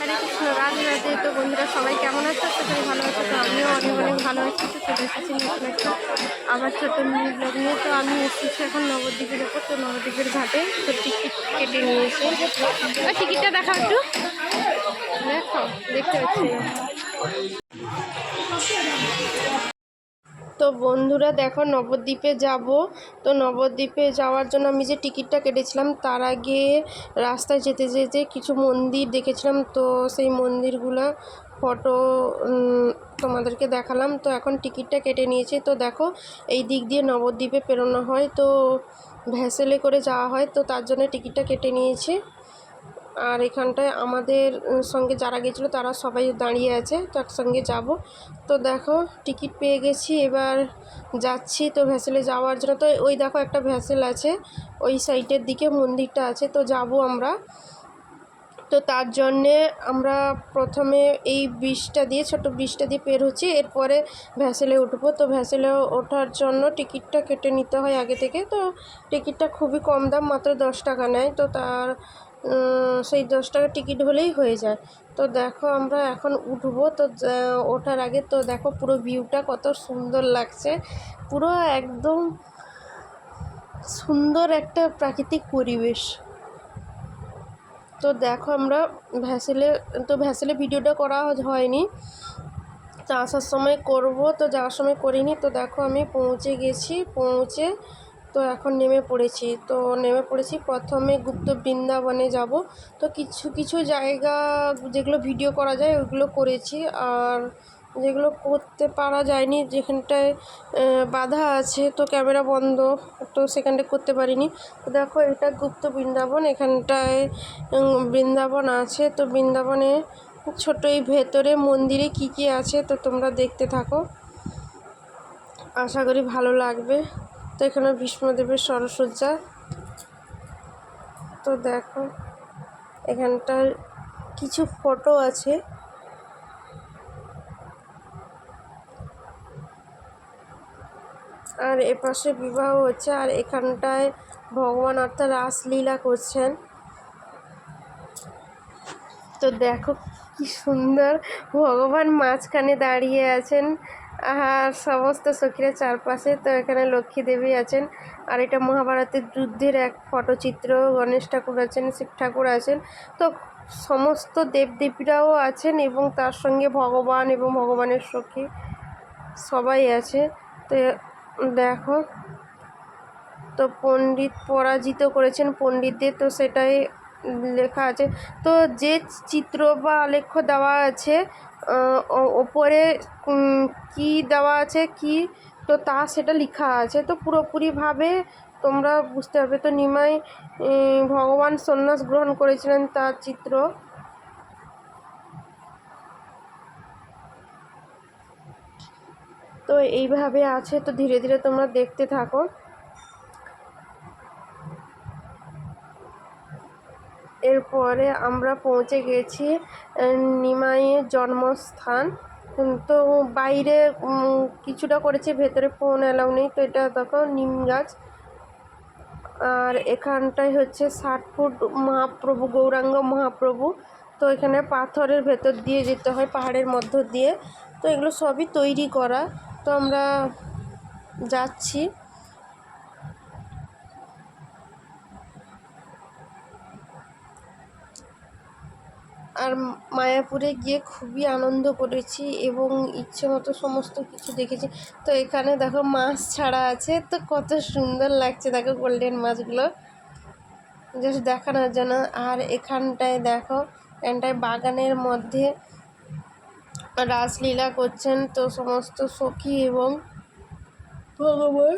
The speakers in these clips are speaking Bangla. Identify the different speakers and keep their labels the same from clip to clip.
Speaker 1: হরে কৃষ্ণ, রাধে রাধে। তো বন্ধুরা সবাই কেমন আছে? আশা করি ভালো আছে। তো আমিও অনেক অনেক ভালো আছি। তো চলে এসেছি নতুন একটা আবার ছোটো মিনি ব্লগ নিয়ে। তো আমি এসেছি এখন নবদ্বীপের ওপর। তো নবদ্বীপের ঘাটে তো টিকিট কেটে নিয়েছি। আর টিকিটটা দেখাও একটু, দেখো, দেখতে পাচ্ছি। তো বন্ধুরা দেখো, নবদ্বীপে যাব। তো নবদ্বীপে যাওয়ার জন্য আমি যে টিকিটটা কেটেছিলাম, তার আগে রাস্তায় যেতে যেতে কিছু মন্দির দেখেছিলাম। তো সেই মন্দিরগুলো ফটো তোমাদেরকে দেখালাম। তো এখন টিকিটটা কেটে নিয়েছি। তো দেখো, এই দিক দিয়ে নবদ্বীপে পেরোনো হয়, তো ভ্যাসেলে করে যাওয়া হয়। তো তার জন্য টিকিটটা কেটে নিয়েছি। আর এখানটায় আমাদের সঙ্গে যারা গেছিলো তারা সবাই দাঁড়িয়ে আছে, তো একসঙ্গে যাব। তো দেখো, টিকিট পেয়ে গেছি, এবার যাচ্ছি তো ভ্যাসেলে যাওয়ার জন্য। তো ওই দেখো একটা ভ্যাসেল আছে, ওই সাইডের দিকে মন্দিরটা আছে, তো যাব আমরা। তো তার জন্যে আমরা প্রথমে এই ব্রিজটা দিয়ে, ছোট ব্রিজটা দিয়ে পের হচ্ছি, এরপরে ভ্যাসেলে উঠবো। তো ভ্যাসেলে ওঠার জন্য টিকিটটা কেটে নিতে হয় আগে থেকে। তো টিকিটটা খুবই কম দাম, মাত্র 10 টাকা নেয়। তো তার সেই 10 টাকা টিকিট হলেই হয়ে যায়। তো দেখো, আমরা এখন উঠবো। তো ওঠার আগে তো দেখো পুরো ভিউটা কত সুন্দর লাগছে, পুরো একদম সুন্দর একটা প্রাকৃতিক পরিবেশ। তো দেখো, আমরা ভ্যাসেলে ভিডিওটা করা হয়নি, তো আসার সময় করব, তো যাওয়ার সময় করিনি। তো দেখো, আমি পৌঁছে গেছি, পৌঁছে তো এখন নেমে পড়েছি। প্রথমে গুপ্ত বৃন্দাবনে যাব। তো কিছু কিছু জায়গা যেগুলো ভিডিও করা যায় ওইগুলো করেছি, আর যেগুলো করতে পারা যায়নি, যেখানটায় বাধা আছে তো ক্যামেরা বন্ধ, তো সেখানটায় করতে পারিনি। তো দেখো, এটা গুপ্ত বৃন্দাবন, এখানটায় বৃন্দাবন আছে। তো বৃন্দাবনে ছোট এই ভেতরে মন্দিরে কি কি আছে তো তোমরা দেখতে থাকো, আশা করি ভালো লাগবে। তো এখানে ভীষ্মদেবের সরসজ্জা। তো দেখো, এখানটার কিছু ফটো আছে। আর এপাশে বিবাহ হচ্ছে, আর এখানটায় ভগবান অর্থাৎ রাসলীলা করছেন। তো দেখো কি সুন্দর, ভগবান মাঝখানে দাঁড়িয়ে আছেন আর সমস্ত সখীরা চারপাশে। তো এখানে লক্ষ্মী দেবী আছেন। আর এটা মহাভারতের যুদ্ধের এক ফটোচিত্র। গণেশ ঠাকুর আছেন, শিব ঠাকুর আছেন, তো সমস্ত দেবদেবীরাও আছেন, এবং তার সঙ্গে ভগবান এবং ভগবানের সখী সবাই আছে। তো দেখো, তো পণ্ডিত পরাজিত করেছেন পণ্ডিতদের, তো সেটাই লেখা আছে। তো যে চিত্র বা আলেখ্য দেওয়া আছে ওপরে কি দেওয়া আছে কি, তো তা সেটা লেখা আছে, তো পুরোপুরিভাবে তোমরা বুঝতে পারবে। তো নিমাই ভগবান সন্ন্যাস গ্রহণ করেছিলেন, তার চিত্র। তো এইভাবে আছে, তো ধীরে ধীরে তোমরা দেখতে থাকো। এরপরে আমরা পৌঁছে গেছি নিমাইয়ের জন্মস্থান। তো বাইরে কিছুটা করেছে, ভেতরে ফোন অ্যালাউ নেই। তো এটা দেখো নিম গাছ। আর এখানটায় হচ্ছে 60 ফুট মহাপ্রভু, গৌরাঙ্গ মহাপ্রভু। তো এখানে পাথরের ভেতর দিয়ে যেতে হয়, পাহাড়ের মধ্য দিয়ে। তো এগুলো সবই তৈরি করা। তো আমরা যাচ্ছি। আর মায়াপুরে গিয়ে খুবই আনন্দ করেছি এবং ইচ্ছে মতো সমস্ত কিছু দেখেছি। তো এখানে দেখো মাছ ছাড়া আছে, তো কত সুন্দর লাগছে, দেখো গোল্ডেন মাছগুলো জাস্ট দেখানোর জন্য। আর এখানটায় দেখো, এখানটায় বাগানের মধ্যে রাসলীলা করছেন, তো সমস্ত সখী এবং ভগবান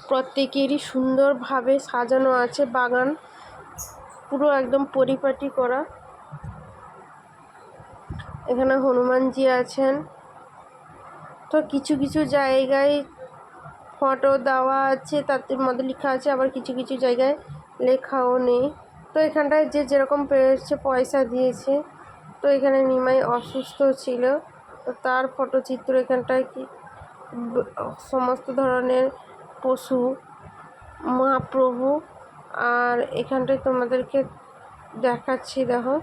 Speaker 1: প্রত্যেকেরই সুন্দরভাবে সাজানো আছে বাগান, পুরো একদম পরিপাটি করা। এখানে হনুমানজি আছেন। তো কিছু কিছু জায়গায় ফটো দেওয়া আছে, তাতে মধ্যে লেখা আছে, আবার কিছু কিছু জায়গায় লেখাও নেই। তো এখানটায় যে যেরকম পেয়েছে পয়সা দিয়েছে। তো এখানে নিমাই অসুস্থ ছিল, তো তার ফটোচিত্র। এখানটায় কি সমস্ত ধরনের পশু, মহাপ্রভু আর এখানটায় তোমাদেরকে দেখাচ্ছি, দেখো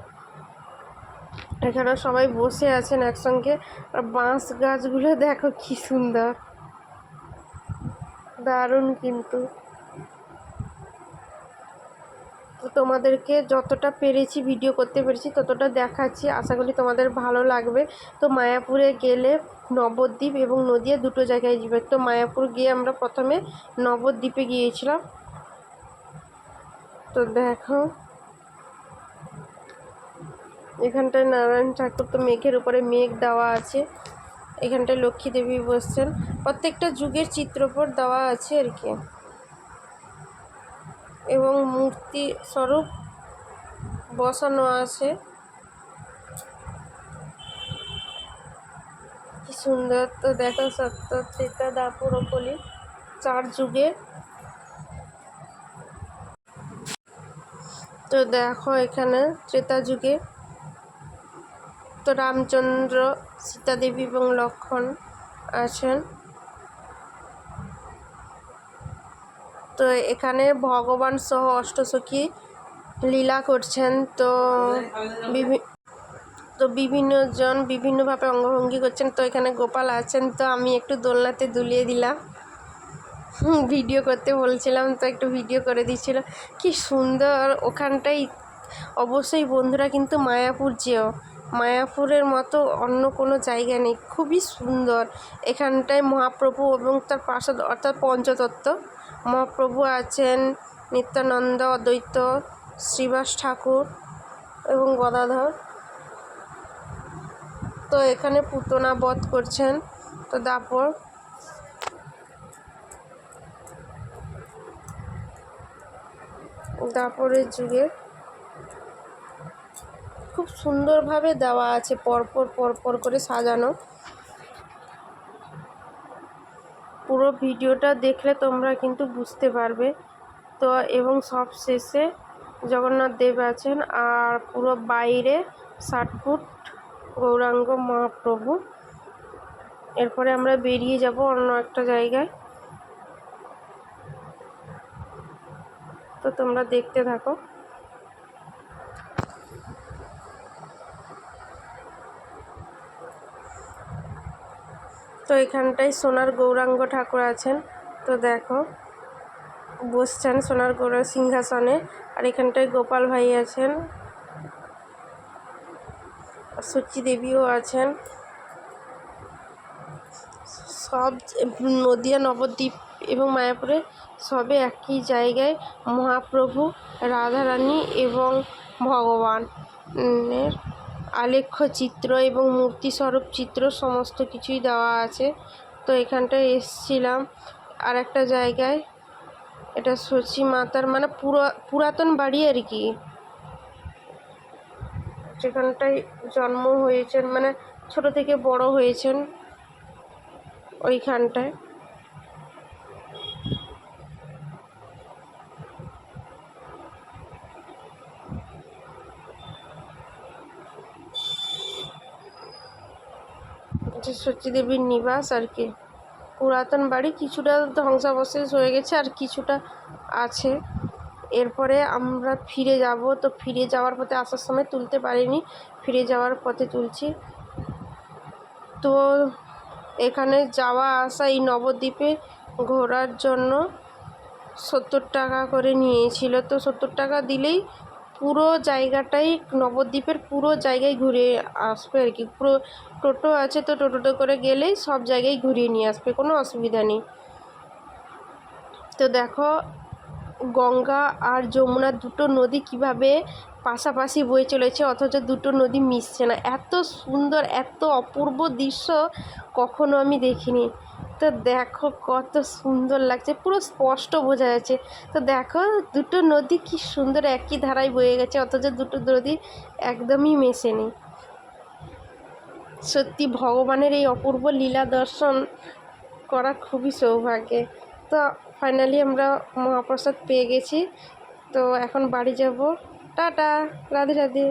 Speaker 1: এখানে সবাই বসে আছেন একসঙ্গে। আর বাঁশ গাছগুলো দেখো কি সুন্দর, দারুণ কিন্তু। তো তোমাদেরকে যতটা পেরেছি ভিডিও করতে পেরেছি ততটা দেখাচ্ছি, আশা করি তোমাদের ভালো লাগবে। তো মায়াপুরে গেলে নবদ্বীপ এবং নদিয়া দুটো জায়গায় যাবে। তো মায়াপুর গিয়ে আমরা প্রথমে নবদ্বীপে গিয়েছিলাম। তো দেখো এখানটায় নারায়ণ ঠাকুর, তো মেঘের উপরে মেঘ দেওয়া আছে। এখানটায় লক্ষ্মী দেবী বসছেন, প্রত্যেকটা যুগের চিত্রপট দেওয়া আছে আর কি, এবং মূর্তি স্বরূপ বসানো আছে। কি সুন্দর। তো দেখো সত্য, ত্রেতা, দ্বাপর ও কলি 4 যুগে। তো দেখো এখানে ত্রেতা যুগে তো রামচন্দ্র, সীতা দেবী এবং লক্ষ্মণ আছেন। তো এখানে ভগবান সহ অষ্টসখী লীলা করছেন। তো বিভিন্ন জন বিভিন্নভাবে অঙ্গভঙ্গি করছেন। তো এখানে গোপাল আছেন, তো আমি একটু দোলনাতে দুলিয়ে দিলাম, ভিডিও করতে বলছিলাম তো একটু ভিডিও করে দিচ্ছিল। কি সুন্দর ওখানটাই। অবশ্যই বন্ধুরা কিন্তু মায়াপুর যেও, মায়াপুরের মতো অন্য কোনো জায়গা নেই, খুবই সুন্দর। এখানটায় মহাপ্রভু এবং তার পার্ষদ অর্থাৎ পঞ্চতত্ত্ব মহাপ্রভু আছেন, নিত্যানন্দ, অদ্বৈত, শ্রীবাস ঠাকুর এবং গদাধর। তো এখানে পুতনা বধ করছেন। তো দাপরের যুগে খুব সুন্দরভাবে দেওয়া আছে, পরপর পরপর করে সাজানো। পুরো ভিডিওটা দেখলে তোমরা কিন্তু বুঝতে পারবে। তো এবং সব শেষে জগন্নাথ দেব আছেন, আর পুরো বাইরে 60 ফুট গৌরাঙ্গ মহাপ্রভু। এরপরে আমরা বেরিয়ে যাব অন্য একটা জায়গায়। তো তোমরা দেখতে থাকো। তো এখানটায় সোনার গৌরাঙ্গ ঠাকুর আছেন। তো দেখো বসছেন সোনার গৌরাঙ্গ সিংহাসনে। আর এখানটায় গোপাল ভাই আছেন, সচি দেবীও আছেন। সব নদিয়া, নবদ্বীপ এবং মায়াপুরে সবে একই জায়গায় মহাপ্রভু, রাধারানী এবং ভগবানের আলেখ্য চিত্র এবং মূর্তিস্বরূপ চিত্র সমস্ত কিছুই দেওয়া আছে। তো এখানটায় এসছিলাম আর একটা জায়গায়, এটা সচি মাতার মানে পুরাতন বাড়ি আর কি, যেখানটায় জন্ম হয়েছেন, মানে ছোট থেকে বড় হয়েছেন ওইখানটায়। সচি দেবীর নিবাস আর কি, পুরাতন বাড়ি, কিছুটা ধ্বংসাবশেষ হয়ে গেছে আর কিছুটা আছে। এরপরে আমরা ফিরে যাব। তো ফিরে যাওয়ার পথে আসার সময় তুলতে পারিনি, ফিরে যাওয়ার পথে তুলছি। তো এখানে যাওয়া আসা এই নবদ্বীপে ঘোরার জন্য 70 টাকা করে নিয়েছিল। তো 70 টাকা দিলেই পুরো জায়গাটাই, নবদ্বীপের পুরো জায়গায় ঘুরে আসবে আর কি। পুরো টোটো আছে, তো টোটোতে করে গেলেই সব জায়গায় ঘুরিয়ে নিয়ে আসবে, কোনো অসুবিধা নেই। তো দেখো গঙ্গা আর যমুনা দুটো নদী কিভাবে পাশাপাশি বয়ে চলেছে, অথচ দুটো নদী মিশছে না। এত সুন্দর, এত অপূর্ব দৃশ্য কখনো আমি দেখিনি। তো দেখো কত সুন্দর লাগছে, পুরো স্পষ্ট বোঝা যাচ্ছে। তো দেখো দুটো নদী কি সুন্দর একই ধারায় বয়ে গেছে, অথচ দুটো নদী একদমই মেশেনি। সত্যি ভগবানের এই অপূর্ব লীলা দর্শন করা খুবই সৌভাগ্যের। তো ফাইনালি আমরা মহাপ্রসাদ পেয়ে গেছি। তো এখন বাড়ি যাব। টাটা, রাধে রাধে।